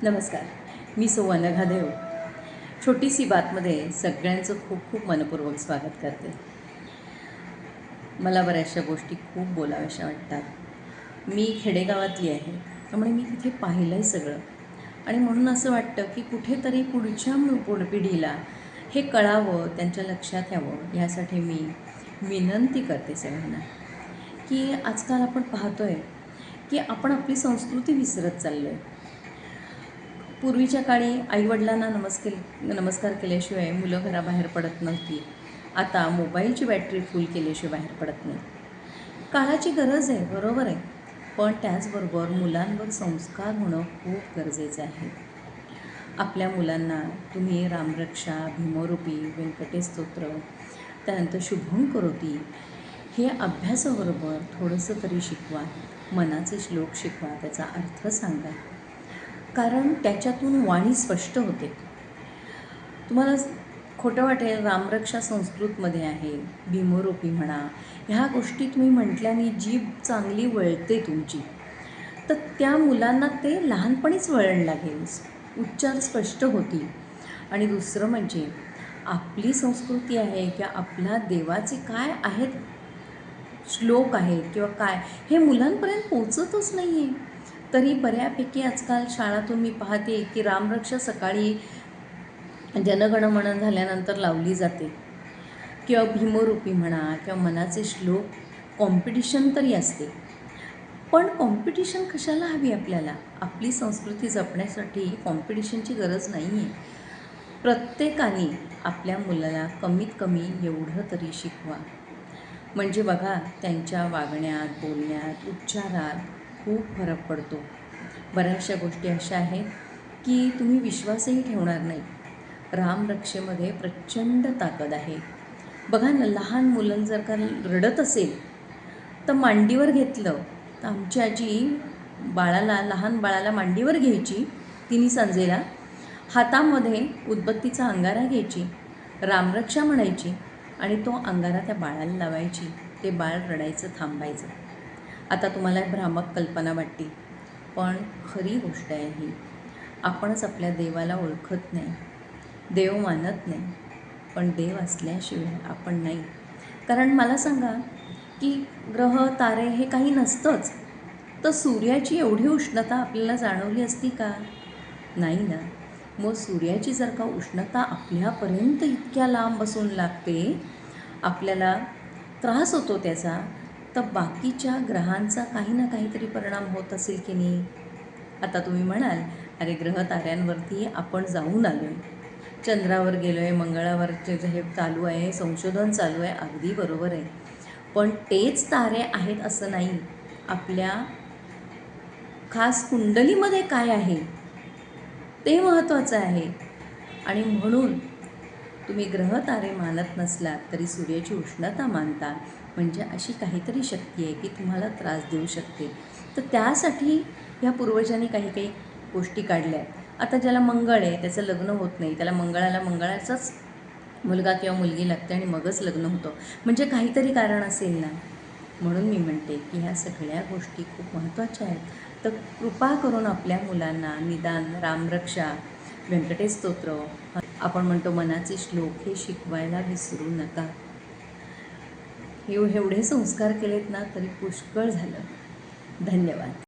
नमस्कार, मी सौ अनघा देव. छोटीसी बातमध्ये सगळ्यांचं खूप खूप मनपूर्वक स्वागत करते. मला बऱ्याचशा गोष्टी खूप बोलाव्याशा वाटतात. मी खेडेगावातली आहे, त्यामुळे मी तिथे पाहिलं आहे सगळं. आणि म्हणून असं वाटतं की कुठेतरी पुढच्या पिढीला हे कळावं, त्यांच्या लक्षात यावं, यासाठी मी विनंती करते सगळ्यांना की आजकाल आपण पाहतो आहे की आपण आपली संस्कृती विसरत चाललो आहे. पूर्वीच्या काळी आईवडिलांना नमस्कार केल्याशिवाय मुलं घराबाहेर पडत नव्हती. आता मोबाईलची बॅटरी फुल केल्याशिवाय बाहेर पडत नाही. काळाची गरज आहे, बरोबर आहे, पण त्याचबरोबर मुलांवर संस्कार होणं खूप गरजेचं आहे. आपल्या मुलांना तुम्ही रामरक्षा, भीमरूपी, व्यंकटेश स्तोत्र, त्यानंतर शुभं करोती हे अभ्यासाबरोबर थोडंसं तरी शिकवा. मनाचे श्लोक शिकवा, त्याचा अर्थ सांगा, कारण त्याच्यातून वाणी स्पष्ट होते. तुम्हाला खोटं वाटेल, रामरक्षा संस्कृतमध्ये आहे, भीमरूपी म्हणा, ह्या गोष्टी तुम्ही म्हटल्याने जीभ चांगली वळते तुमची, तर त्या मुलांना ते लहानपणीच वळण लागेल, उच्चार स्पष्ट होतील. आणि दुसरं म्हणजे आपली संस्कृती आहे किंवा आपल्या देवाचे काय आहेत श्लोक आहेत किंवा काय, हे मुलांपर्यंत पोचतच नाही आहे. तरी बऱ्यापैकी आजकाल शाळातून मी पाहते की रामरक्षा सकाळी जनगणमन झाल्यानंतर लावली जाते, किंवा भीमरूपी म्हणा किंवा मनाचे श्लोक कॉम्पिटिशन तरी असते. पण कॉम्पिटिशन कशाला हवी आपल्याला? आपली संस्कृती जपण्यासाठी कॉम्पिटिशनची गरज नाही आहे. प्रत्येकाने आपल्या मुलाला कमीत कमी एवढं तरी शिकवा, म्हणजे बघा त्यांच्या वागण्यात, बोलण्यात, उच्चारात खूप फरक पडतो. बऱ्याचशा गोष्टी अशा आहेत की तुम्ही विश्वासही ठेवणार नाही. रामरक्षेमध्ये प्रचंड ताकद आहे. बघा ना, लहान मुलं जर का रडत असेल तर मांडीवर घेतलं, तर आमची आजी लहान बाळाला मांडीवर घ्यायची, तिन्ही सांजेला हातामध्ये उदबत्तीचा अंगारा घ्यायची, रामरक्षा म्हणायची आणि तो अंगारा त्या बाळाला लावायची. ते बाळ रडायचं थांबायचं. आता तुम्हाला भ्रामक कल्पना वाटते, पण खरी गोष्ट आहे ही. आपणच आपल्या देवाला ओळखत नाही, देव मानत नाही, पण देव असल्याशिवाय आपण नाही. कारण मला सांगा की ग्रह तारे हे काही नसतंच, तर सूर्याची एवढी उष्णता आपल्याला जाणवली असती का? नाही ना. मग सूर्याची जर का उष्णता आपल्यापर्यंत इतक्या लांब बसून लागते, आपल्याला त्रास होतो त्याचा, तर बाकीच्या ग्रहांचा काही ना काहीतरी परिणाम होत असेल की नाही? आता तुम्ही म्हणाल, अरे ग्रह ताऱ्यांवरती आपण जाऊन आलो आहे, चंद्रावर गेलो आहे, मंगळावरचे हे चालू आहे, संशोधन चालू आहे, अगदी बरोबर आहे, पण तेच तारे आहेत असं नाही. आपल्या खास कुंडलीमध्ये काय आहे ते महत्त्वाचं आहे. आणि म्हणून तुम्ही ग्रह तारे मानत नसलात तरी सूर्याची उष्णता मानता, म्हणजे अशी काहीतरी शक्ती आहे की तुम्हाला त्रास देऊ शकते. तर त्यासाठी ह्या पूर्वजांनी काही काही गोष्टी काढल्या आहेत. आता ज्याला मंगळ आहे, त्याचं लग्न होत नाही, त्याला मंगळाचाच मुलगा किंवा मुलगी लागते आणि मगच लग्न होतं, म्हणजे काहीतरी कारण असेल ना. म्हणून मी म्हणते की ह्या सगळ्या गोष्टी खूप महत्त्वाच्या आहेत. तर कृपा करून आपल्या मुलांना निदान रामरक्षा, व्यंकटेश स्तोत्र, आपण म्हणतो मनाचे श्लोक, हे शिकवायला विसरू नका. एवढे संस्कार केलेत ना तरी पुष्कळ झालं. धन्यवाद.